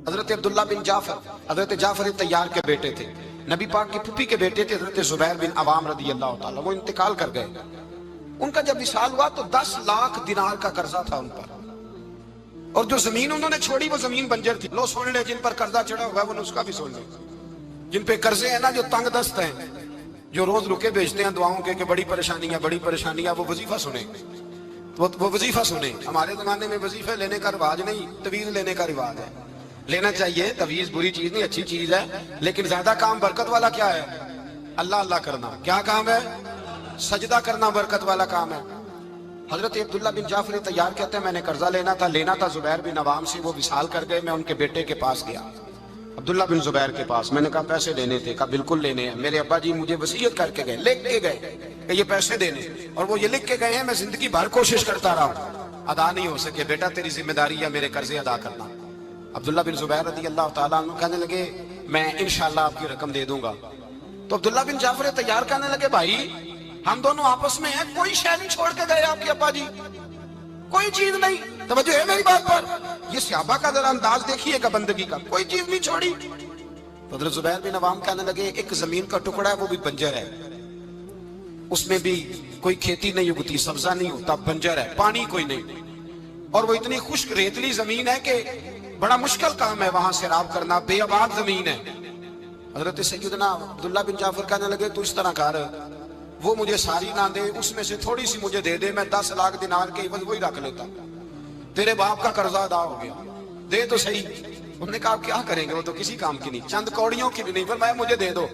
حضرت عبداللہ بن جعفر حضرت جعفر تیار کے بیٹے تھے، نبی پاک کی پھوپھی کے بیٹے تھے حضرت زبیر بن عوام رضی اللہ تعالیٰ، وہ انتقال کر گئے۔ ان کا جب وصال ہوا تو 10 لاکھ دینار کا قرضہ تھا ان پر، اور جو زمین انہوں نے چھوڑی وہ زمین بنجر تھی۔ لو سن لے، جن پر قرضہ چڑھا ہوا ہے وہ اس کا بھی سن لے، جن پہ قرضے ہیں نا، جو تنگ دست ہیں، جو روز رکے بھیجتے ہیں دعاؤں کے کہ بڑی پریشانیاں بڑی پریشانیاں، وہ وظیفہ سنیں، وہ وظیفہ سنیں۔ ہمارے زمانے میں وظیفے لینے کا رواج نہیں، تویز لینے کا رواج ہے۔ لینا چاہیے، تویز بری چیز نہیں، اچھی چیز ہے، لیکن زیادہ کام برکت والا کیا ہے؟ اللہ اللہ کرنا۔ کیا کام ہے؟ سجدہ کرنا برکت والا کام ہے۔ حضرت عبداللہ بن جعفر تیار کہتے ہیں میں نے قرضہ لینا تھا زبیر بن عوام سے، وہ وصال کر گئے۔ میں ان کے بیٹے کے پاس گیا، عبداللہ بن زبیر کے پاس۔ میں نے کہا پیسے لینے تھے، کہا بالکل لینے ہیں، میرے ابا جی مجھے وصیت کر کے گئے، لکھ کے گئے کہ یہ پیسے دینے، اور وہ یہ لکھ کے گئے ہیں، میں زندگی بھر کوشش کرتا رہا ہوں، ادا نہیں ہو سکے، بیٹا تیری ذمہ داری ہے میرے قرضے ادا کرنا۔ عبداللہ بن زبیر رضی اللہ تعالیٰ عنہ کہنے لگے میں انشاءاللہ آپ کی رقم دے دوں گا۔ تو عبداللہ بن جعفر تیار کہنے لگے بھائی ہم دونوں آپس میں ہیں، کوئی شے نہیں چھوڑ کے گئے آپ کے ابا جی، کوئی چیز نہیں۔ توجہ ہے میری بات پر؟ یہ صحابہ کا ذرا انداز دیکھیے گا بندگی کا، کوئی چیز نہیں چھوڑی۔ حضرت زبیر بن عوام کہنے لگے ایک زمین کا ٹکڑا ہے وہ بھی بنجر ہے، اس میں بھی کوئی کھیتی نہیں اگتی، سبزہ نہیں ہوتا، بنجر ہے، پانی کوئی نہیں، اور وہ اتنی خشک ریتلی زمین ہے کہ بڑا مشکل کام ہے وہاں سیراب کرنا، بے آباد زمین ہے۔ حضرت سیدنا عبداللہ بن جعفر کہنے لگے تو اس طرح کر، وہ مجھے ساری نہ دے، اس میں سے تھوڑی سی مجھے دے دے، میں 10 لاکھ دینار کے عوض وہی رکھ لیتا، تیرے باپ کا قرضہ ادا ہو گیا، دے تو صحیح۔ انہوں نے کہا کیا کریں گے، وہ تو کسی کام کی نہیں، چند کوڑیوں کی بھی نہیں، فرمایا مجھے دے دو،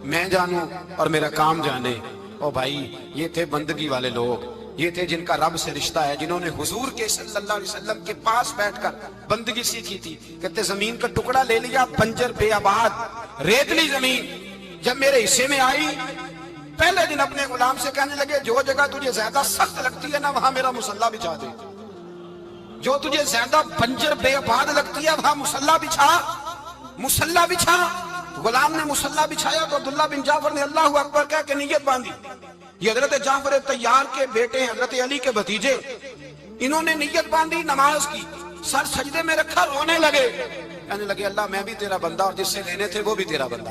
میں جانوں اور میرا کام جانے۔ او بھائی یہ تھے بندگی والے لوگ، یہ تھے جن کا رب سے رشتہ ہے، جنہوں نے حضور کے صلی اللہ علیہ وسلم کے پاس بیٹھ کر بندگی سیکھی تھی۔ کہتے زمین کا ٹکڑا لے لیا، بنجر بے آباد ریتلی زمین، جب میرے حصے میں آئی پہلے دن اپنے غلام سے کہنے لگے جو جگہ تجھے زیادہ سخت لگتی ہے نا وہاں میرا مصلی بچھا دے، جو تجھے زیادہ بنجر بے آباد لگتی ہے وہاں مصلی بچھا، مصلی بچھا۔ غلام نے مصلی بچھایا تو عبداللہ بن جعفر نے اللہ اکبر کہہ کے نیت باندھی۔ یہ حضرت جعفر تیار کے بیٹے ہیں، حضرت علی کے بھتیجے، انہوں نے نیت باندھی، نماز کی، سر سجدے میں رکھا، رونے لگے، کہنے لگے اللہ میں بھی تیرا بندہ اور جس سے لینے تھے وہ بھی تیرا بندہ،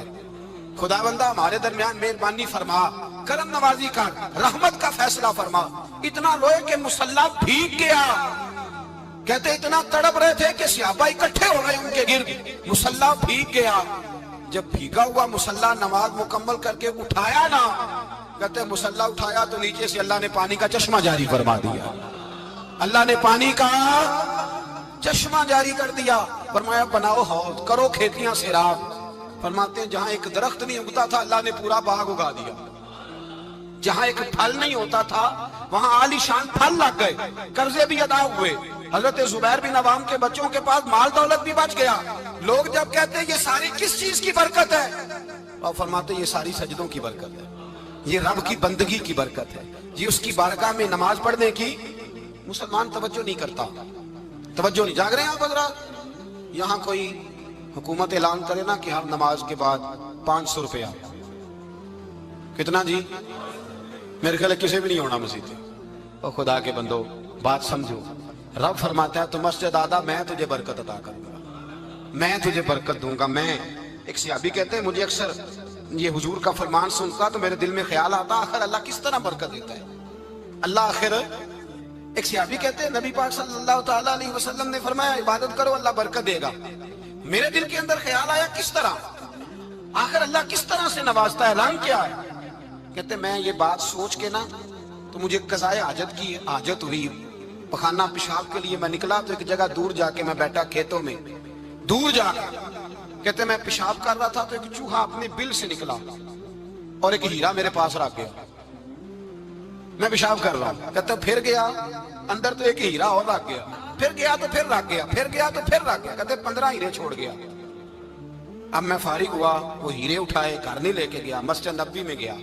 خدا بندہ ہمارے درمیان مہربانی فرما، کرم نوازی کر، رحمت کا فیصلہ فرما۔ اتنا روئے کہ مصلی بھیگ گیا۔ کہتے اتنا تڑپ رہے تھے کہ صحابہ اکٹھے ہو گئے ان کے گرد، مصلی بھیگ گیا۔ جب بھیگا ہوا مصلی نماز مکمل کر کے اٹھایا نا، کہتے مصلی اٹھایا تو نیچے سے اللہ نے پانی کا چشمہ جاری فرما دیا، اللہ نے پانی کا چشمہ جاری کر دیا۔ فرمایا بناؤ حوض، کرو کھیتیاں سیراب۔ فرماتے ہیں جہاں ایک درخت نہیں اگتا تھا اللہ نے پورا باغ اگا دیا، جہاں ایک پھل نہیں ہوتا تھا وہاں عالی شان پھل لگ گئے، قرضے بھی ادا ہوئے۔ حضرت زبیر بن عوام کے بچوں کے پاس مال دولت بھی بچ گیا۔ لوگ جب کہتے ہیں یہ ساری کس چیز کی برکت ہے، اور فرماتے ہیں یہ ساری سجدوں کی برکت ہے، یہ رب کی بندگی کی برکت ہے، یہ اس کی بارگاہ میں نماز پڑھنے کی۔ مسلمان توجہ نہیں کرتا، توجہ نہیں۔ جاگ رہے ہیں آپ حضرات؟ یہاں کوئی حکومت اعلان کرے نا کہ ہر نماز کے بعد 500 روپیہ، کتنا جی؟ میرے خیال کسی بھی نہیں ہونا مسجد۔ اور خدا کے بندو بات سمجھو، رب فرماتا ہے تو مسجد آدھا میں تجھے برکت عطا کروں گا، میں تجھے برکت دوں گا۔ میں ایک صحابی کہتے ہیں مجھے اکثر یہ حضور کا فرمان سنتا تو میرے دل میں خیال آتا آخر اللہ کس طرح برکت دیتا ہے اللہ آخر۔ ایک صحابی کہتے ہیں نبی پاک صلی اللہ تعالیٰ علیہ وسلم نے فرمایا عبادت کرو اللہ برکت دے گا۔ میرے دل کے اندر خیال آیا کس طرح، آخر اللہ کس طرح سے نوازتا ہے، رنگ کیا ہے؟ کہتے میں یہ بات سوچ کے نا تو مجھے قضائے حاجت کی حاجت ہوئی، پخانہ پیشاب کے لیے میں نکلا تو ایک جگہ دور جا کے میں بیٹھا کھیتوں میں، دور جا کے کہتے میں پیشاب کر رہا تھا تو ایک چوہا اپنے بل سے نکلا اور ایک ہیرا میرے پاس رکھ گیا، میں پیشاب کر رہا ہوں، کہتے پھر گیا اندر تو ایک ہیرا اور رکھ گیا، پھر گیا تو پھر رکھ گیا، پھر گیا تو پھر رکھ گیا، کہتے 15 ہیرے چھوڑ گیا۔ اب میں فارغ ہوا، وہ ہیرے اٹھائے گھر نہیں لے کے گیا، مسجد نبوی میں گیا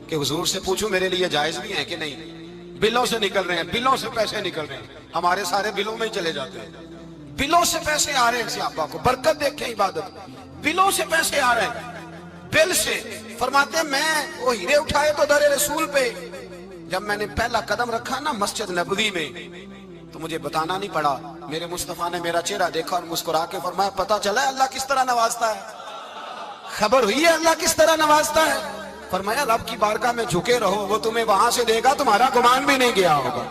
کہ حضور سے پوچھوں میرے لیے جائز بھی ہے کہ نہیں، بلوں سے نکل رہے ہیں، بلوں سے پیسے نکل رہے ہیں، ہمارے سارے بلوں میں چلے جاتے ہیں، بلوں سے پیسے آ رہے ہیں صحابہ کو، برکت دیکھیں عبادت، بلوں سے پیسے آ رہے ہیں، بل سے۔ فرماتے ہیں میں وہ ہیرے اٹھائے تو در رسول پہ، جب میں نے پہلا قدم رکھا نا مسجد نبوی میں تو مجھے بتانا نہیں پڑا میرے مصطفیٰ نے میرا چہرہ دیکھا اور مسکرا کے فرمایا پتہ چلا ہے اللہ کس طرح نوازتا ہے؟ خبر ہوئی ہے اللہ کس طرح نوازتا ہے؟ فرمایا رب کی بارگاہ میں جھکے رہو، وہ تمہیں وہاں سے دے گا تمہارا گمان بھی نہیں گیا ہوگا۔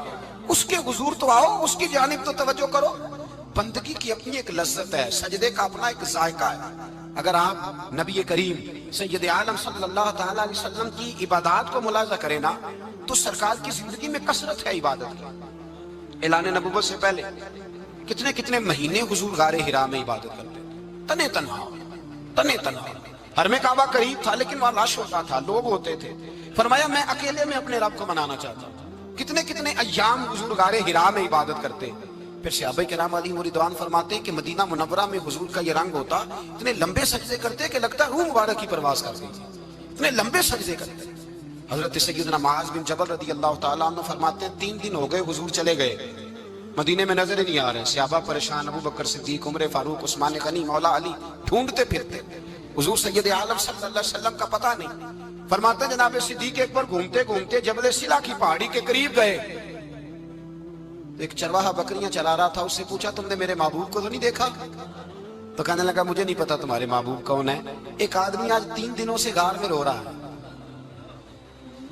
اس کے حضور تو آؤ، اس کی جانب تو توجہ کرو۔ بندگی کی اپنی ایک لذت ہے، سجدے کا اپنا ایک ذائقہ ہے۔ اگر آپ نبی کریم سید عالم صلی اللہ تعالیٰ علیہ وسلم کی عبادات کو ملاحظہ کریں نا تو سرکار کی زندگی میں کثرت ہے عبادت کی۔ اعلان نبوت سے پہلے کتنے کتنے مہینے حضور غار حرا میں عبادت کرتے تھے، تنے تنہا۔ حرم کعبہ قریب تھا لیکن وہاں رش ہوتا تھا، لوگ ہوتے تھے۔ فرمایا میں اکیلے میں اپنے رب کو منانا چاہتا ہوں۔ کتنے کتنے ایام حضور غار حرا میں عبادت کرتے۔ پھر صحابہ کرام علیہم رضوان فرماتے ہیں کہ مدینہ منورہ میں حضور کا یہ رنگ ہوتا، اتنے لمبے سجدے کرتے کہ لگتا روح مبارک کی پرواز کر گئی، اتنے لمبے سجدے کرتے۔ حضرت سیدنا معاذ بن جبل رضی اللہ تعالیٰ عنہ فرماتے ہیں 3 دن ہو گئے حضور چلے گئے، مدینے میں نظر ہی نہیں آ رہے۔ صحابہ پریشان، ابو بکر صدیق، عمر فاروق، عثمان غنی، مولا علی ڈھونڈتے پھرتے، حضور سید عالم صلی اللہ علیہ وسلم کا پتہ نہیں۔ فرماتے ہیں جناب صدیق ایک بار گھومتے گھومتے جبل سلا کی پہاڑی کے قریب گئے، ایک چرواہا بکریاں چلا رہا تھا، اس سے پوچھا تم نے میرے محبوب کو تو نہیں دیکھا؟ تو کہنے لگا مجھے نہیں پتا تمہارے محبوب کون ہے۔ ایک آدمی آج 3 دنوں سے غار میں رو رہا ہے،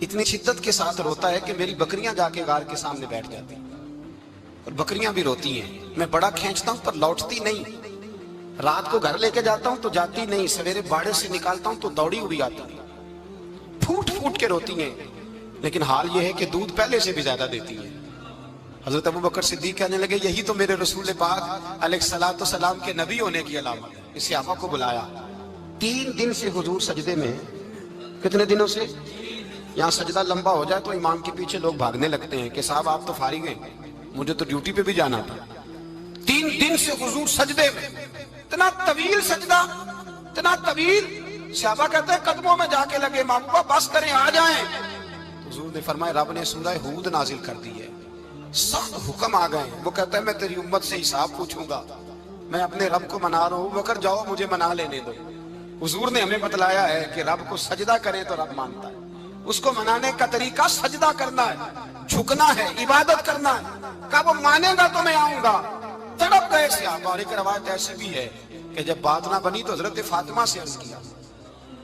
اتنی شدت کے ساتھ روتا ہے کہ میری بکریاں جا کے غار کے سامنے بیٹھ جاتی اور بکریاں بھی روتی ہیں، میں بڑا کھینچتا ہوں پر لوٹتی نہیں، رات کو گھر لے کے جاتا ہوں تو جاتی نہیں، سویرے باڑے سے نکالتا ہوں تو دوڑی ہوئی آتی ہے، پھوٹ پھوٹ کے روتی ہیں، لیکن حال یہ ہے کہ دودھ پہلے سے بھی زیادہ دیتی ہیں۔ حضرت ابو بکر صدیق کہنے لگے یہی تو میرے رسول پاک علیہ الصلوۃ والسلام کے نبی ہونے کی علامت ہے۔ اس صحابہ کو بلایا، 3 دن سے حضور سجدے میں۔ کتنے دنوں سے؟ یہاں سجدہ لمبا ہو جائے تو امام کے پیچھے لوگ بھاگنے لگتے ہیں کہ صاحب آپ تو فارغ ہیں، مجھے تو ڈیوٹی پہ بھی جانا تھا۔ 3 دن سے حضور سجدے میں، اتنا طویل سجدہ، اتنا طویل۔ صحابہ کہتے ہیں قدموں میں جا کے لگے، محبوبہ بس کریں آ جائیں۔ حضور نے فرمایا رب نے سورہ ہود نازل کر دی ہے، سخت حکم آ گئے۔ وہ کہتا ہے میں تیری امت سے حساب پوچھوں گا، میں اپنے رب کو منا رہا ہوں، بکر جاؤ مجھے منا لینے دو۔ حضور نے ہمیں بتلایا ہے کہ رب کو سجدہ کریں تو رب مانتا ہے، اس کو منانے کا طریقہ سجدہ کرنا ہے، جھکنا ہے، عبادت کرنا ہے۔ کہا وہ مانے گا تو میں آؤں گا، تڑپ گئے صحابہ۔ اور ایک روایت ایسی بھی ہے کہ جب بات نہ بنی تو حضرت فاطمہ سے عرض کیا۔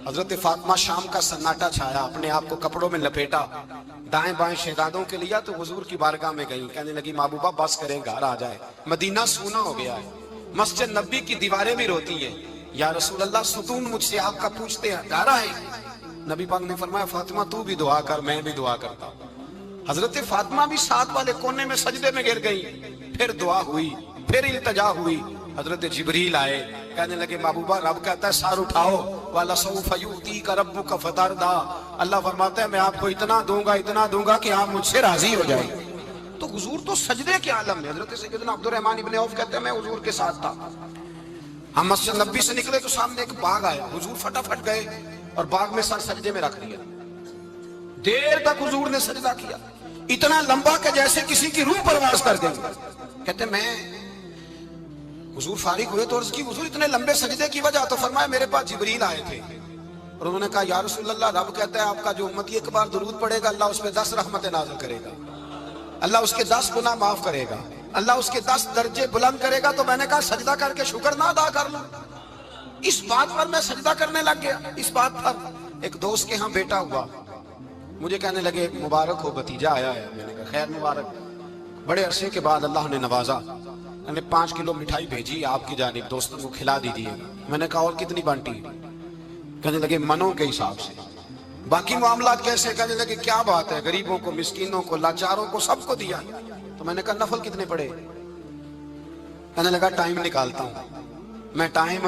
حضرت فاطمہ شام کا سناٹا چھایا، اپنے آپ کو کپڑوں میں لپیٹا، دائیں بائیں شہزادوں کے لیا تو حضور کی بارگاہ میں گئیں، کہنے لگی محبوبہ بس کریں گھر آ جائے، مدینہ سونا ہو گیا ہے، مسجد نبی کی دیواریں بھی روتی ہیں، یا رسول اللہ ستون مجھ سے آپ کا پوچھتے ہیں گھر آئے۔ نبی پاک نے فرمایا فاطمہ تو بھی دعا کر، میں بھی دعا کرتا ہوں۔ حضرت فاطمہ بھی ساتھ والے کونے میں سجدے میں گر گئی، پھر دعا ہوئی، پھر التجا ہوئی۔ حضرت جبریل آئے، کہنے لگے محبوبہ رب کہتا ہے سار اٹھاؤ، وَلَسَوْفَ يُؤْتِيكَ رَبُّكَ فَتَرْضَىٰ، اللہ فرماتا ہے میں آپ کو اتنا دوں گا کہ آپ مجھ سے راضی ہو جائیں۔ تو حضور تو سجدے کے عالم میں۔ حضرت سیدنا عبد الرحمن ابن عوف کہتے ہیں میں حضور کے ساتھ تھا، ہم مسجد نبی سے نکلے تو سامنے ایک باغ آیا، حضور فٹافٹ گئے اور باغ میں سر سجدے میں رکھ دیا، دیر تک حضور نے سجدہ کیا، اتنا لمبا کہ جیسے کسی کی روح پرواز کر گئی۔ کہتے میں حضور فارغ ہوئے تو عرض کی حضور اتنے لمبے سجدے کی وجہ؟ تو فرمایا میرے پاس جبریل آئے تھے اور انہوں نے کہا یا رسول اللہ رب کہتا ہے آپ کا جو امتی ایک بار درود پڑھے گا اللہ اس پہ 10 رحمتیں نازل کرے گا، اللہ اس کے 10 گناہ معاف کرے گا، اللہ اس کے 10 درجے بلند کرے گا۔ تو میں نے کہا سجدہ کر کے شکر نہ ادا کر لوں؟ اس بات پر میں سجدہ کرنے لگ گیا۔ اس بات پر ایک دوست کے ہاں بیٹا ہوا، مجھے کہنے لگے مبارک ہو بھتیجا آیا ہے۔ میں نے کہا خیر مبارک۔ بڑے عرصے کے بعد اللہ نے نوازا، میں نے 5 کلو مٹھائی بھیجی آپ کی جانب، دوستوں کو کھلا دیجیے۔ میں نے کہا اور کتنی بانٹی؟ کہنے لگے منوں کے حساب سے۔ باقی معاملات کیسے؟ کہنے لگے کیا بات ہے، غریبوں کو، مسکینوں کو، لاچاروں کو، سب کو دیا۔ تو میں نے کہا نفل کتنے پڑے؟ کہنے لگا ٹائم نکالتا ہوں۔ میں ٹائم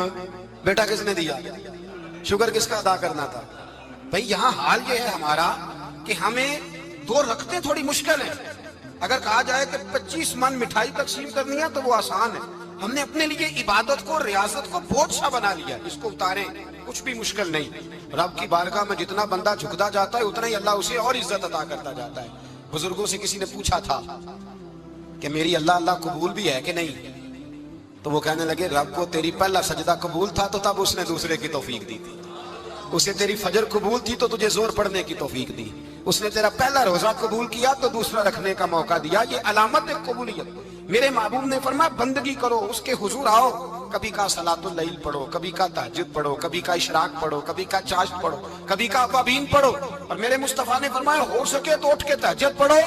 بیٹا کس نے دیا؟ شکر کس کا ادا کرنا تھا؟ بھئی یہاں حال یہ ہے ہمارا کہ ہمیں 2 رکھتے تھوڑی مشکل ہے۔ اگر کہا جائے کہ 25 من مٹھائی تقسیم کرنی ہے تو وہ آسان ہے، ہم نے اپنے لیے عبادت کو، ریاضت کو بہت سا بنا لیا، اس کو اتاریں کچھ بھی مشکل نہیں۔ رب کی بارگاہ میں جتنا بندہ جھکتا جاتا ہے اتنا ہی اللہ اسے اور عزت عطا کرتا جاتا ہے۔ بزرگوں سے کسی نے پوچھا تھا کہ میری اللہ قبول بھی ہے کہ نہیں؟ تو وہ کہنے لگے رب کو تیری پہلا سجدہ قبول تھا تو تب اس نے دوسرے کی توفیق دی تھی، اسے تیری فجر قبول تھی تو تجھے زور پڑھنے کی توفیق دی، اس نے تیرا پہلا روزہ قبول کیا تو دوسرا رکھنے کا موقع دیا۔ یہ علامت ہے قبولیت۔ میرے محبوب نے فرمایا بندگی کرو، اس کے حضور آؤ، کبھی کا صلاۃ اللیل پڑھو، کبھی کا تہجد پڑھو، کبھی کا اشراق پڑھو، کبھی کا چاشت پڑھو، کبھی کا اوابین پڑھو۔ اور میرے مصطفیٰ نے فرمایا ہو سکے تو اٹھ کے تہجد پڑھو،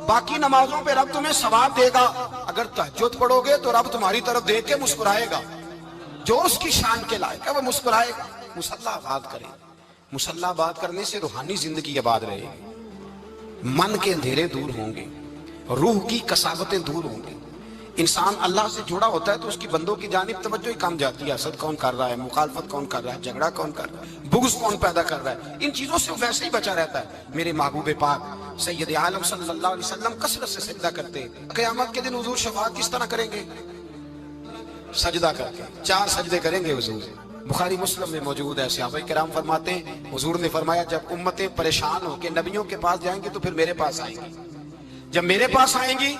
باقی نمازوں پہ رب تمہیں ثواب دے گا۔ اگر تہجد پڑھو گے تو رب تمہاری طرف دیکھ کے مسکرائے گا، جو اس کی شان کے لائق ہے وہ مسکرائے گا۔ مصلی آباد کریں، مصلی آباد کرنے سے روحانی زندگی آباد رہے گی، من کے اندھیرے دور ہوں گے، روح کی کساوتیں دور ہوں گی۔ انسان اللہ سے جڑا ہوتا ہے تو اس کی بندوں کی جانب توجہ ہی کم جاتی ہے، حسد کون کر رہا ہے، مخالفت کون کر رہا ہے، جھگڑا کون کر رہا ہے، بغض کون پیدا کر رہا ہے، ان چیزوں سے ویسے ہی بچا رہتا ہے۔ میرے محبوب پاک سید عالم صلی اللہ علیہ وسلم کثرت سے سجدہ کرتے۔ قیامت کے دن حضور شفاعت کس طرح کریں گے؟ سجدہ کر کے 4 سجدے کریں گے حضور۔ بخاری مسلم میں موجود ہے، صحابہ کرام فرماتے ہیں حضور نے فرمایا جب امتیں پریشان ہو کے نبیوں کے پاس جائیں گے تو پھر میرے پاس آئیں گی، جب میرے پاس آئیں گی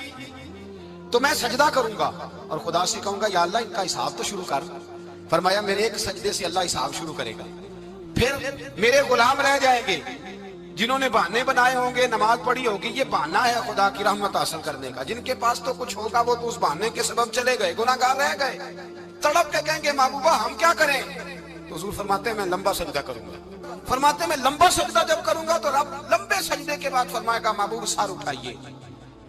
تو میں سجدہ کروں گا اور خدا سے کہوں گا یا اللہ ان کا حساب تو شروع کر۔ فرمایا میرے ایک سجدے سے اللہ حساب شروع کرے گا، پھر میرے غلام رہ جائیں گے جنہوں نے بہانے بنائے ہوں گے، نماز پڑھی ہوگی، یہ بہانہ ہے خدا کی رحمت حاصل کرنے کا، جن کے پاس تو کچھ ہوگا وہ تو اس بہانے کے سبب چلے گئے، گناہ گار رہ گئے، تڑپ کے کہیں گے محبوبہ ہم کیا کریں؟ تو حضور فرماتے ہیں میں لمبا سجدہ کروں گا۔ فرماتے ہیں میں لمبا سجدہ جب کروں گا تو رب لمبے سجدے کے بعد فرمائے گا محبوب سار اٹھائیے،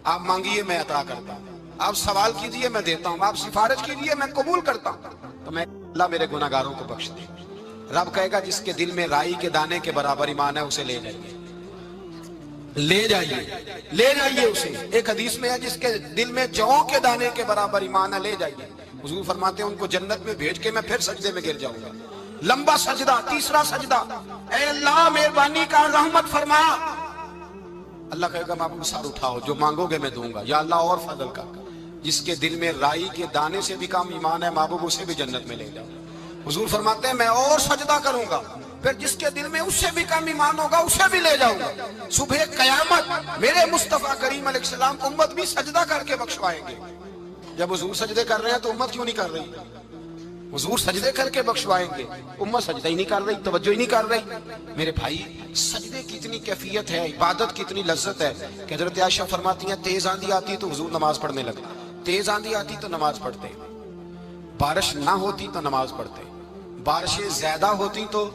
آپ مانگیے میں عطا کرتا ہوں، آپ سوال کیجئے میں دیتا ہوں، آپ سفارش کیجئے میں قبول کرتا ہوں۔ تو میں اللہ میرے گناہ گاروں کو بخش دے۔ رب کہے گا جس کے دل میں رائی کے دانے کے برابر ایمان ہے اسے لے جائیے، لے جائیے، لے جائیے اسے۔ ایک حدیث میں ہے جس کے دل میں جو کے دانے کے برابر ایمان ہے لے جائیے۔ حضور فرماتے ہیں ان کو جنت میں بھیج کے میں پھر سجدے میں گر جاؤں گا۔ لمبا سجدہ، تیسرا سجدہ، اے اللہ مہربانی کا رحمت فرما۔ اللہ کہے گا محبوب سار اٹھاؤ، جو مانگو گے میں دوں گا، یا اللہ اور فضل کر۔ جس کے دل میں رائی کے دانے سے بھی کم ایمان ہے محبوب اسے بھی جنت میں لے جاؤ۔ حضور فرماتے ہیں میں اور سجدہ کروں گا، پھر جس کے دل میں اس سے بھی کم ایمان ہوگا اسے بھی لے جاؤں گا۔ صبح قیامت میرے مصطفیٰ کریم علیہ السلام امت بھی سجدہ کر کے بخشوائیں گے۔ جب حضور سجدے کر رہے ہیں تو امت کیوں نہیں کر رہی؟ حضور سجدے کر کے بخشوائیں گے، امت سجدہ ہی نہیں کر رہی، توجہ ہی نہیں کر رہی۔ میرے بھائی سجدے کی اتنی کیفیت ہے، عبادت کی اتنی لذت ہے کہ حضرت عائشہ فرماتی ہیں تیز آندھی آتی تو حضور نماز پڑھنے لگے، تیز آندھی آتی تو نماز پڑھتے، بارش نہ ہوتی تو نماز پڑھتے، بارشیں زیادہ ہوتی تو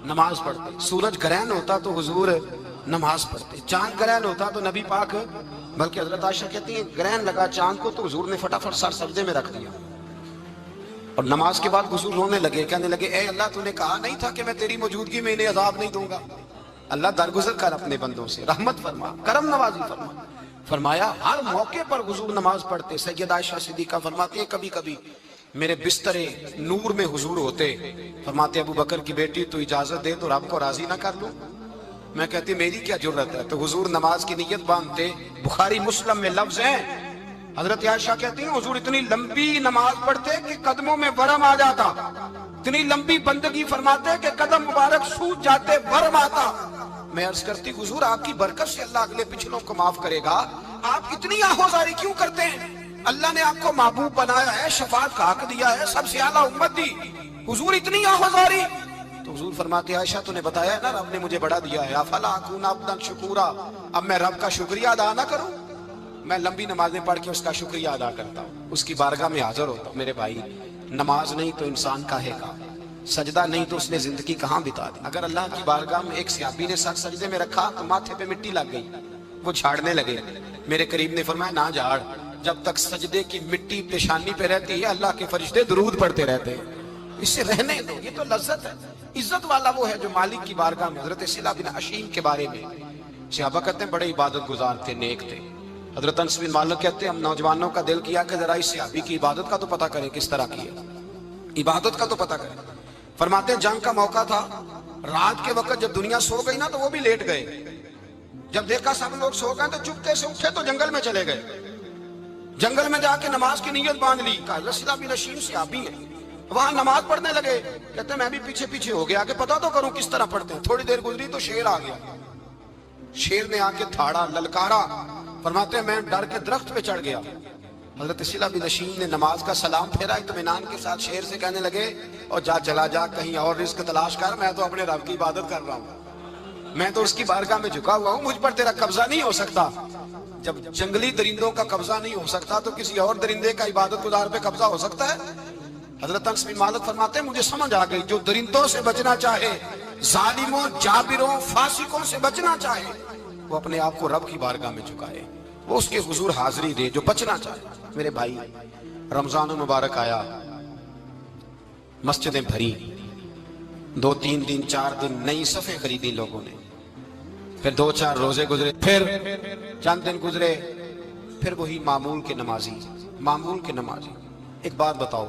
نماز پڑھتے، سورج گرہن ہوتا تو حضور نماز پڑھتے، چاند گرہن ہوتا تو نبی پاک، بلکہ حضرت عائشہ کہتی ہیں گرہن لگا چاند کو تو حضور نے فٹافٹ سر سجدے میں رکھ دیا، اور نماز کے بعد حضور رونے لگے، کہنے لگے اے اللہ تو نے کہا نہیں تھا کہ میں تیری موجودگی میں انہیں عذاب نہیں دوں گا؟ اللہ درگزر کر اپنے بندوں سے، رحمت فرما، کرم نوازی فرما۔ فرمایا ہر موقع پر حضور نماز پڑھتے۔ سید عائشہ صدیقہ فرماتی ہیں کبھی کبھی میرے بسترے نور میں حضور ہوتے، فرماتے ابو بکر کی بیٹی تو اجازت دے تو رب کو راضی نہ کر لوں؟ میں کہتی میری کیا جرت ہے؟ تو حضور نماز کی نیت باندھتے۔ بخاری مسلم میں لفظ ہیں، حضرت عائشہ کہتی ہیں حضور اتنی لمبی نماز پڑھتے کہ قدموں میں ورم آ جاتا، اتنی لمبی بندگی فرماتے کہ قدم مبارک سوج جاتے، ورم آتا۔ میں عرض کرتی حضور آپ کی برکت سے اللہ اگلے پچھلوں کو معاف کرے گا، آپ اتنی آہوزاری کیوں کرتے ہیں؟ اللہ نے آپ کو محبوب بنایا ہے، شفاعت کا حق دیا ہے، سب سے اعلیٰ امت دی، حضور اتنی آہوزاری؟ تو حضور فرماتے عائشہ تو نے بتایا نا رب نے مجھے بڑا دیا ہے، افلا اکون عبدا شکورا، اب میں رب کا شکریہ ادا نہ کروں؟ میں لمبی نمازیں پڑھ کے اس کا شکریہ ادا کرتا ہوں، اس کی بارگاہ میں حاضر ہوتا ہوں۔ میرے بھائی نماز نہیں تو انسان کاہے گا، سجدہ نہیں تو اس نے زندگی کہاں بتا دی؟ اگر اللہ کی بارگاہ میں ایک صحابی نے سر سجدے میں رکھا تو ماتھے پہ مٹی لگ گئی، وہ جھاڑنے لگے، میرے قریب نے فرمایا نہ جھاڑ، جب تک سجدے کی مٹی پیشانی پہ رہتی ہے اللہ کے فرشتے درود پڑھتے رہتے ہیں، اس سے رہنے دو، یہ تو لذت ہے۔ عزت والا وہ ہے جو مالک کی بارگاہ میں۔ حضرت صلہ بن حشیم کے بارے میں صحابہ کہتے ہیں بڑے عبادت گزار تھے، نیک تھے۔ حضرت انس بن مالک کہتے ہیں ہم نوجوانوں کا دل کیا کہ ذرا اس صحابی کی عبادت کا تو پتہ کریں، کس طرح کی ہے عبادت کا تو پتہ کریں۔ فرماتے ہیں جنگ کا موقع تھا، رات کے وقت جب دنیا سو گئی نا تو وہ بھی لیٹ گئے، جب دیکھا سب لوگ سو گئے تو چپکے سے اٹھے تو جنگل میں چلے گئے، جنگل میں جا کے نماز کی نیت باندھ لی، کہا صلہ بن حشیم صحابی ہیں، وہاں نماز پڑھنے لگے، کہتے ہیں میں بھی پیچھے پیچھے ہو گیا کہ پتہ تو کروں کس طرح پڑھتے ہیں۔ تھوڑی دیر گزری تو شیر آ گیا، شیر نے آ کے تھاڑا، للکارا، فرماتے ہیں میں ڈر کے درخت پہ چڑھ گیا۔ حضرت صلہ بن حشیم نے نماز کا سلام پھیرا، اطمینان کے ساتھ شیر سے کہنے لگے اور جا چلا جا کہیں اور رزق تلاش کر، میں تو اپنے رب کی عبادت کر رہا ہوں، میں تو اس کی بارگاہ میں جھکا ہوا ہوں، مجھ پر تیرا قبضہ نہیں ہو سکتا۔ جب جنگلی درندوں کا قبضہ نہیں ہو سکتا تو کسی اور درندے کا عبادت گزار پہ قبضہ ہو سکتا ہے؟ حضرت انس بن مالک فرماتے ہیں مجھے سمجھ آ گئی، جو درندوں سے بچنا چاہے، ظالموں، جابروں، فاسقوں سے بچنا چاہے، وہ اپنے آپ کو رب کی بارگاہ میں جھکائے، وہ اس کے حضور حاضری دے۔ جو بچنا چاہے میرے بھائی، رمضان المبارک آیا، مسجدیں بھری، 2-3 دن 4 دن نئی صفیں خریدی لوگوں نے، پھر 2-4 روزے گزرے، پھر چند دن گزرے، پھر وہی معمول کے نمازی۔ ایک بات بتاؤ،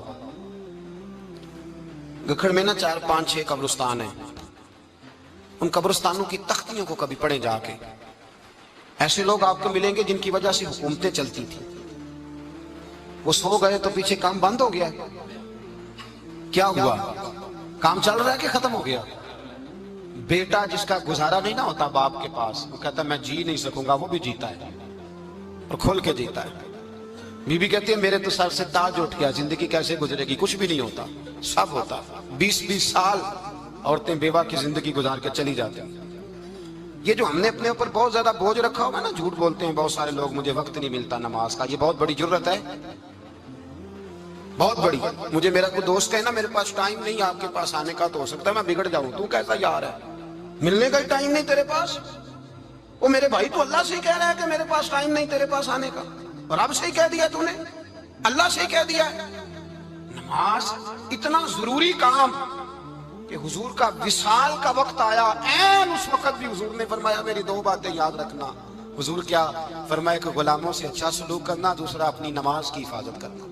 گکھڑ میں نا 4-5-6 قبرستان ہیں، ان قبرستانوں کی تختیوں کو کبھی پڑھیں جا کے، ایسے لوگ آپ کو ملیں گے جن کی وجہ سے حکومتیں چلتی تھی، وہ سو گئے تو پیچھے کام بند ہو گیا۔ کیا ہوا؟ کام چل رہا ہے کہ ختم ہو گیا؟ بیٹا جس کا گزارا نہیں نہ ہوتا باپ کے پاس، وہ کہتا ہے میں جی نہیں سکوں گا، وہ بھی جیتا ہے اور کھول کے جیتا ہے۔ بی بی کہتی ہے میرے تو سر سے تاج اٹھ گیا، زندگی کیسے گزرے گی؟ کچھ بھی نہیں ہوتا، سب ہوتا۔ 20-20 سال عورتیں بیوہ کی زندگی گزار کے چلی جاتی ہیں۔ یہ جو ہم نے اپنے اوپر بہت زیادہ بوجھ رکھا ہوا ہے نا، جھوٹ بولتے ہیں بہت سارے لوگ، مجھے وقت نہیں ملتا نماز کا، یہ بہت بڑی جرت ہے، بہت بڑی۔ مجھے میرا کوئی دوست کہے نا میرے پاس ٹائم نہیں آپ کے پاس آنے کا، تو ہو سکتا ہے میں بگڑ جاؤں، تو کیسا یار ہے، ملنے کا ٹائم نہیں تیرے پاس؟ وہ میرے بھائی تو اللہ سے ہی کہہ رہا ہے کہ میرے پاس ٹائم نہیں تیرے پاس آنے کا، اور رب سے ہی کہہ دیا تو نے، اللہ سے ہی کہہ دیا ہے۔ نماز اتنا ضروری کام کہ حضور کا وصال کا وقت آیا، عین اس وقت بھی حضور نے فرمایا میری 2 باتیں یاد رکھنا۔ حضور کیا فرمایا کہ غلاموں سے اچھا سلوک کرنا، دوسرا اپنی نماز کی حفاظت کرنا،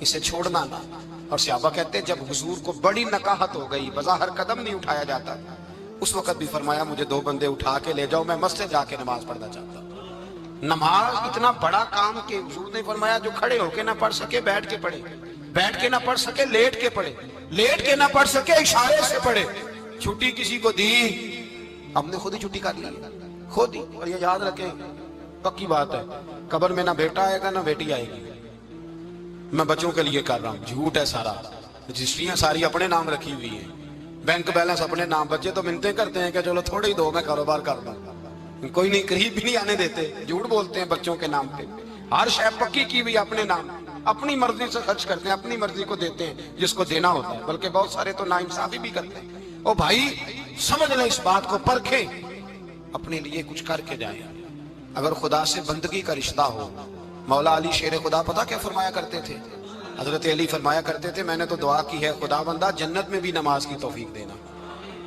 اسے چھوڑنا نہ۔ اور صحابہ کہتے ہیں جب حضور کو بڑی نکاہت ہو گئی، بظاہر قدم نہیں اٹھایا جاتا، اس وقت بھی فرمایا مجھے 2 بندے اٹھا کے لے جاؤ، میں مسجد جا کے نماز پڑھنا چاہتا ہوں۔ نماز اتنا بڑا کام کہ حضور نے فرمایا جو کھڑے ہو کے نہ پڑھ سکے بیٹھ کے پڑھے، بیٹھ کے نہ پڑھ سکے لیٹ کے پڑھے، لیٹ کے نہ پڑھ سکے اشارے سے پڑھے۔ چھٹی کسی کو دی، ہم نے خود ہی چھٹی کر لی، خود ہی۔ اور یہ یاد رکھیں، پکی بات ہے، قبر میں نہ بیٹا آئے گا نہ بیٹی آئے گی۔ میں بچوں کے لیے کر رہا ہوں، جھوٹ ہے سارا، رجسٹریاں ساری اپنے نام رکھی ہوئی ہیں، بینک بیلنس اپنے نام، بچے تو منتیں کرتے ہیں کہ چلو تھوڑے ہی دو میں کاروبار کر دوں، کوئی نہیں، قریب بھی نہیں آنے دیتے، جھوٹ بولتے ہیں بچوں کے نام پہ۔ ہر شے پکی کی ہوئی اپنے نام، اپنی مرضی سے خرچ کرتے ہیں، اپنی مرضی کو دیتے ہیں جس کو دینا ہوتا ہے، بلکہ بہت سارے تو ناانصافی بھی کرتے ہیں۔ او بھائی سمجھ لیں اس بات کو، پرکھیں، اپنے لیے کچھ کر کے جائیں۔ اگر خدا سے بندگی کا رشتہ ہو، مولا علی شیر خدا پتہ کیا فرمایا کرتے تھے؟ حضرت علی فرمایا کرتے تھے میں نے تو دعا کی ہے خدا بندہ جنت میں بھی نماز کی توفیق دینا۔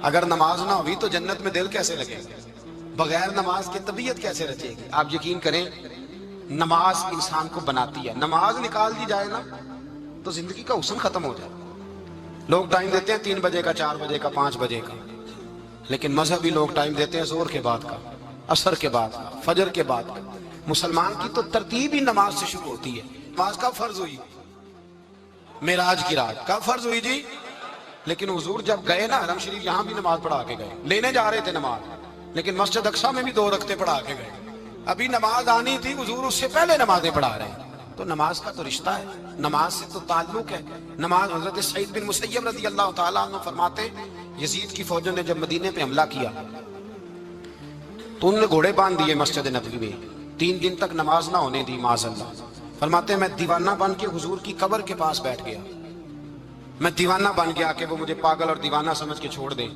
اگر نماز نہ ہوئی تو جنت میں دل کیسے لگے گا؟ بغیر نماز کی طبیعت کیسے رچے گی؟ آپ یقین کریں نماز انسان کو بناتی ہے، نماز نکال دی جائے نا تو زندگی کا حسن ختم ہو جائے۔ لوگ ٹائم دیتے ہیں 3 بجے کا، 4 بجے کا، 5 بجے کا، لیکن مذہبی لوگ ٹائم دیتے ہیں زور کے بعد کا، عصر کے بعد کا، فجر کے بعد کا۔ مسلمان کی تو ترتیب ہی نماز سے شروع ہوتی ہے۔ نماز کب فرض ہوئی؟ معراج کی رات کب فرض ہوئی جی؟ لیکن حضور جب گئے نا حرم شریف، یہاں بھی نماز پڑھا کے گئے، لینے جا رہے تھے نماز، لیکن مسجد اقصی میں بھی 2 رکعتیں پڑھا کے گئے۔ ابھی نماز آنی تھی، حضور اس سے پہلے نمازیں پڑھا رہے ہیں۔ تو نماز کا تو رشتہ ہے، نماز سے تو تعلق ہے۔ نماز حضرت سعید بن مسیب رضی اللہ تعالیٰ عنہ فرماتے یزید کی فوجوں نے جب مدینے پہ حملہ کیا تو انہوں نے گھوڑے باندھ دیے مسجد نبوی میں، 3 دن تک نماز نہ ہونے دی معاذ اللہ۔ فرماتے ہیں میں دیوانہ بن کے حضور کی قبر کے پاس بیٹھ گیا، میں دیوانہ بن گیا کہ وہ مجھے پاگل اور دیوانہ سمجھ کے چھوڑ دے۔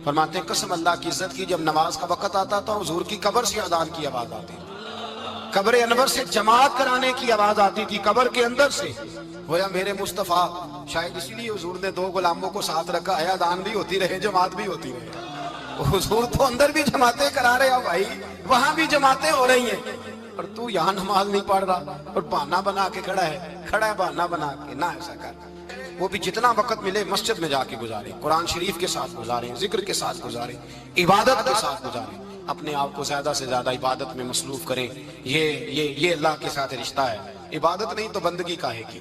فرماتے ہیں قسم اللہ کی عزت کی، جب نماز کا وقت آتا تھا حضور کی قبر سے اذان کی آواز آتی، قبر انور سے جماعت کرانے کی آواز آتی تھی، قبر کے اندر سے۔ گویا میرے مصطفیٰ، شاید اسی لیے حضور نے 2 غلاموں کو ساتھ رکھا ہے، اذان بھی ہوتی رہے جماعت بھی ہوتی رہے۔ حضور تو اندر بھی جماعتیں کرا رہے ہو بھائی، وہاں بھی جماعتیں ہو رہی ہیں، اور تو یہاں نماز نہیں پڑھ رہا اور بہانہ بنا کے کھڑا ہے بہانہ بنا کے۔ نہ ایسا کر، وہ بھی جتنا وقت ملے مسجد میں جا کے گزارے، قرآن شریف کے ساتھ گزارے، ذکر کے ساتھ گزارے، عبادت کے ساتھ گزارے، اپنے آپ کو زیادہ سے زیادہ عبادت میں مصروف کریں۔ یہ اللہ کے ساتھ رشتہ ہے، عبادت نہیں تو بندگی کاہے کی۔